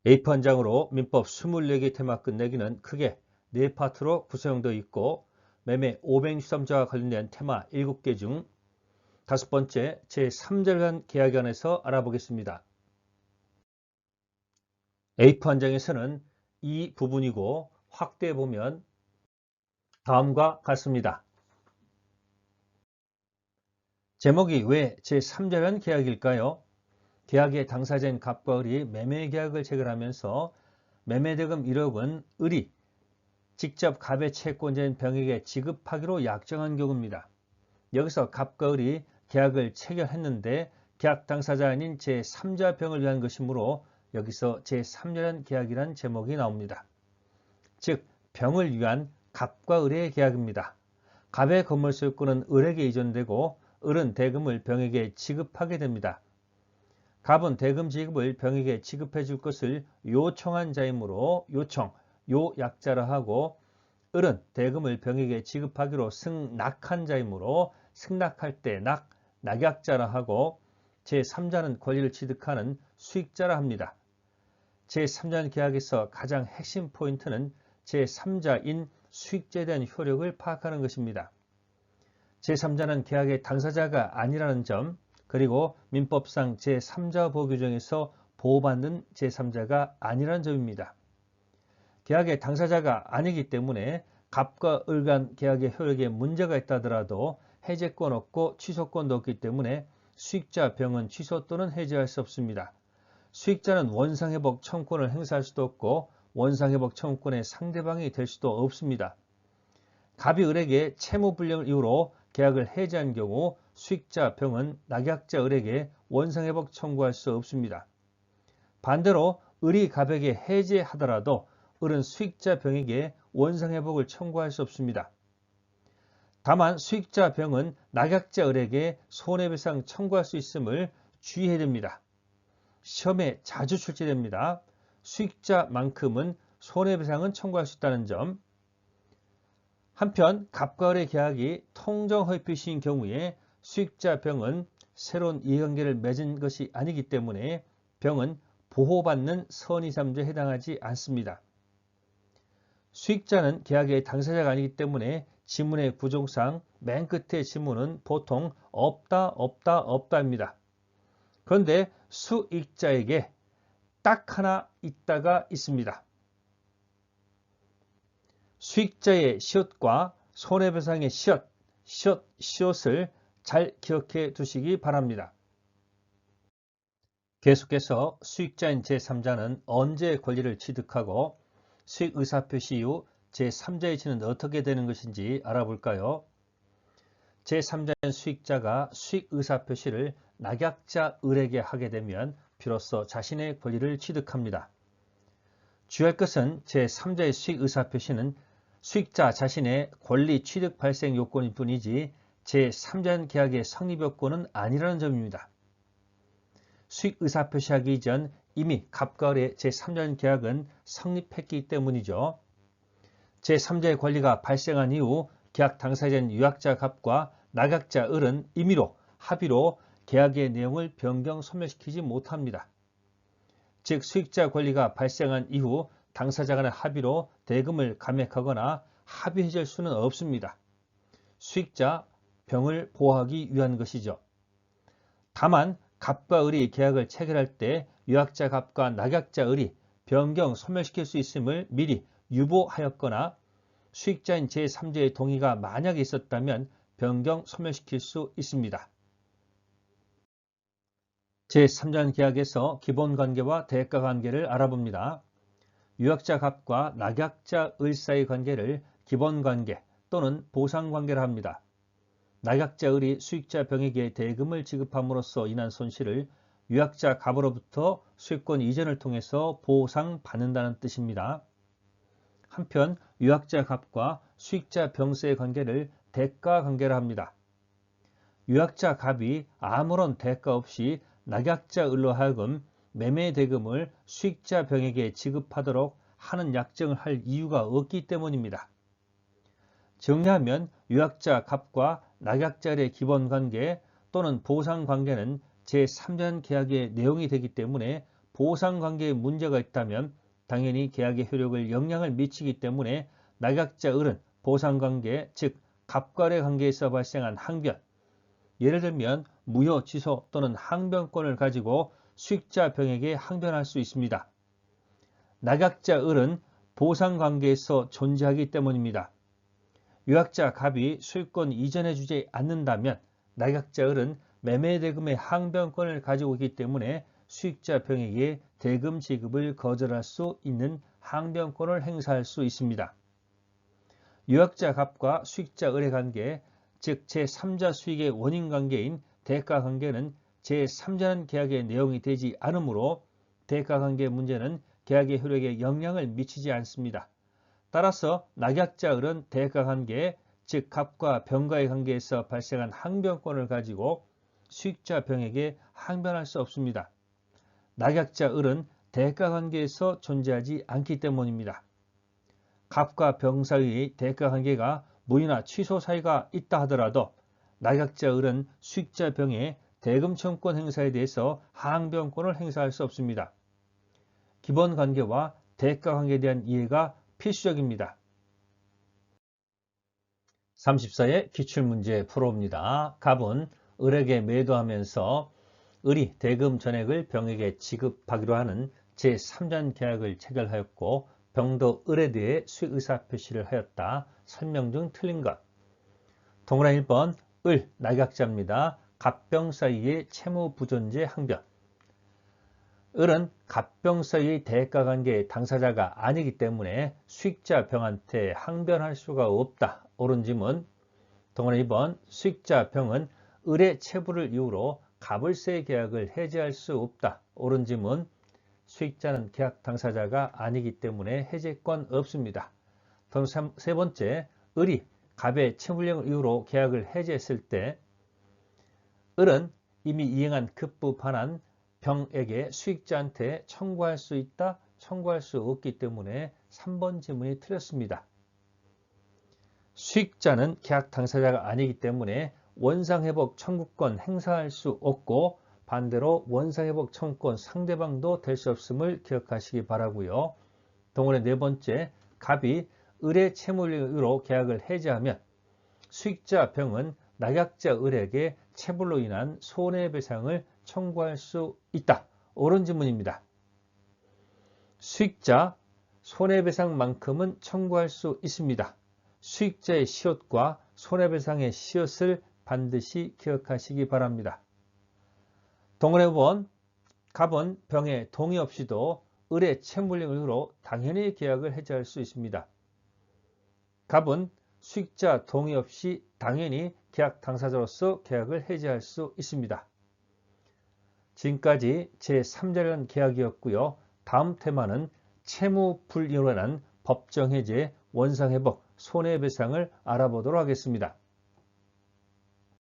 A4 한 장으로 민법 24개 테마 끝내기는 크게 4파트로 구성되어 있고 매매 563조와 관련된 테마 7개 중 5번째 제3자를 한 계약에 관해서 알아보겠습니다. A4 한 장에서는 이 부분이고 확대해 보면 다음과 같습니다. 제목이 왜 제3자를 한 계약일까요? 계약의 당사자인 갑과 을이 매매 계약을 체결하면서 매매대금 1억은 을이 직접 갑의 채권자인 병에게 지급하기로 약정한 경우입니다. 여기서 갑과 을이 계약을 체결했는데 계약 당사자 아닌 제3자 병을 위한 것이므로 여기서 제3자란 계약이란 제목이 나옵니다. 즉 병을 위한 갑과 을의 계약입니다. 갑의 건물 소유권은 을에게 이전되고 을은 대금을 병에게 지급하게 됩니다. 갑은 대금 지급을 병에게 지급해 줄 것을 요청한 자이므로 요청, 요약자라 하고 을은 대금을 병에게 지급하기로 승낙한 자이므로 승낙할 때 낙약자라 하고 제3자는 권리를 취득하는 수익자라 합니다. 제3자는 계약에서 가장 핵심 포인트는 제3자인 수익자에 대한 효력을 파악하는 것입니다. 제3자는 계약의 당사자가 아니라는 점, 그리고 민법상 제3자 보호 규정에서 보호받는 제3자가 아니라는 점입니다. 계약의 당사자가 아니기 때문에 갑과 을 간 계약의 효력에 문제가 있다 하더라도 해제권 없고 취소권도 없기 때문에 수익자 병은 취소 또는 해제할 수 없습니다. 수익자는 원상회복 청구권을 행사할 수도 없고 원상회복 청구권의 상대방이 될 수도 없습니다. 갑이 을에게 채무불이행을 이유로 계약을 해제한 경우 수익자 병은 낙약자 을에게 원상회복 청구할 수 없습니다. 반대로 을이 갑에게 해제하더라도 을은 수익자 병에게 원상회복을 청구할 수 없습니다. 다만 수익자 병은 낙약자 을에게 손해배상 청구할 수 있음을 주의해야 됩니다. 시험에 자주 출제됩니다. 수익자만큼은 손해배상은 청구할 수 있다는 점. 한편 갑과 을의 계약이 통정허위표시인 경우에 수익자 병은 새로운 이해관계를 맺은 것이 아니기 때문에 병은 보호받는 선의3조에 해당하지 않습니다. 수익자는 계약의 당사자가 아니기 때문에 지문의 구조상 맨 끝의 지문은 보통 없다입니다. 그런데 수익자에게 딱 하나 있다가 있습니다. 수익자의 시옷과 손해배상의 시옷을 잘 기억해 두시기 바랍니다. 계속해서 수익자인 제3자는 언제 권리를 취득하고 수익 의사표시 이후 제3자의 지는 어떻게 되는 것인지 알아볼까요? 제3자인 수익자가 수익 의사표시를 낙약자 을에게 하게 되면 비로소 자신의 권리를 취득합니다. 주의할 것은 제3자의 수익 의사표시는 수익자 자신의 권리 취득 발생 요건일 뿐이지 제3자 계약의 성립 요건은 아니라는 점입니다. 수익 의사표시하기 이전 이미 갑과 을의 제3자 계약은 성립했기 때문이죠. 제3자의 권리가 발생한 이후 계약 당사자인 유약자 갑과 낙약자 을은 임의로 합의로 계약의 내용을 변경 소멸시키지 못합니다. 즉 수익자 권리가 발생한 이후 당사자 간의 합의로 대금을 감액하거나 합의 해제할 수는 없습니다. 수익자 병을 보호하기 위한 것이죠. 다만 갑과 을이 계약을 체결할 때 유약자 갑과 낙약자 을이 변경 소멸시킬 수 있음을 미리 유보하였거나 수익자인 제3자의 동의가 만약에 있었다면 변경 소멸시킬 수 있습니다. 제3자 계약에서 기본관계와 대가관계를 알아봅니다. 유약자 갑과 낙약자 을 사이의 관계를 기본관계 또는 보상관계라 합니다. 낙약자 을이 수익자 병에게 대금을 지급함으로써 인한 손실을 유약자 갑으로부터 수익권 이전을 통해서 보상받는다는 뜻입니다. 한편 유약자 갑과 수익자 병 사이의 관계를 대가관계라 합니다. 유약자 갑이 아무런 대가 없이 낙약자 을로 하여금 매매 대금을 수익자 병에게 지급하도록 하는 약정을 할 이유가 없기 때문입니다. 정리하면 유약자 갑과 낙약자 을의 기본관계 또는 보상관계는 제3자 계약의 내용이 되기 때문에 보상관계에 문제가 있다면 당연히 계약의 효력을 영향을 미치기 때문에 낙약자 을은 보상관계, 즉 갑과의 관계에서 발생한 항변, 예를 들면 무효 취소 또는 항변권을 가지고 수익자 병에게 항변할 수 있습니다. 낙약자 을은 보상관계에서 존재하기 때문입니다. 유약자 갑이 수익권 이전해 주지 않는다면 낙약자 을은 매매대금의 항변권을 가지고 있기 때문에 수익자 병에게 대금 지급을 거절할 수 있는 항변권을 행사할 수 있습니다. 유약자 갑과 수익자 을의 관계, 즉 제3자 수익의 원인 관계인 대가 관계는 제3자는 계약의 내용이 되지 않으므로 대가 관계 문제는 계약의 효력에 영향을 미치지 않습니다. 따라서 낙약자 을은 대가 관계, 즉 갑과 병과의 관계에서 발생한 항변권을 가지고 수익자 병에게 항변할 수 없습니다. 낙약자 을은 대가 관계에서 존재하지 않기 때문입니다. 갑과 병 사이의 대가 관계가 무효나 취소 사유가 있다 하더라도 낙약자 을은 수익자 병의 대금 청구권 행사에 대해서 항변권을 행사할 수 없습니다. 기본 관계와 대가 관계에 대한 이해가 필수적입니다. 34의 기출문제 풀어봅니다. 갑은 을에게 매도하면서 을이 대금 전액을 병에게 지급하기로 하는 제3전 계약을 체결하였고 병도 을에 대해 수익 의사 표시를 하였다. 설명 중 틀린 것. 동그라미 1번 을 낙약자입니다. 갑병 사이의 채무 부존재 항변. 을은 갑병 사이의 대가관계의 당사자가 아니기 때문에 수익자 병한테 항변할 수가 없다. 옳은 지문. 동그라미 2번 수익자 병은 을의 체불을 이유로 갑을세 계약을 해지할 수 없다. 옳은 지문. 수익자는 계약 당사자가 아니기 때문에 해제권 없습니다. 다음 세 번째, 을이 갑의 채무령을 이유로 계약을 해제했을 때 을은 이미 이행한 급부 반환 병에게 수익자한테 청구할 수 있다, 청구할 수 없기 때문에 3번 지문이 틀렸습니다. 수익자는 계약 당사자가 아니기 때문에 원상회복 청구권 행사할 수 없고 반대로 원상회복 청구권 상대방도 될 수 없음을 기억하시기 바라고요. 동원의 네 번째, 갑이 을의 채무령으로 계약을 해지하면 수익자 병은 낙약자 을에게 체불로 인한 손해배상을 청구할 수 있다. 옳은 지문입니다. 수익자 손해배상만큼은 청구할 수 있습니다. 수익자의 시옷과 손해배상의 시옷을 반드시 기억하시기 바랍니다. 동그라미 5번 갑은 병의 동의 없이도 을의 채무령으로 당연히 계약을 해지할 수 있습니다. 갑은 수익자 동의 없이 당연히 계약 당사자로서 계약을 해지할 수 있습니다. 지금까지 제3자련 계약이었고요. 다음 테마는 채무불이익으로 인한 법정해제, 원상회복, 손해배상을 알아보도록 하겠습니다.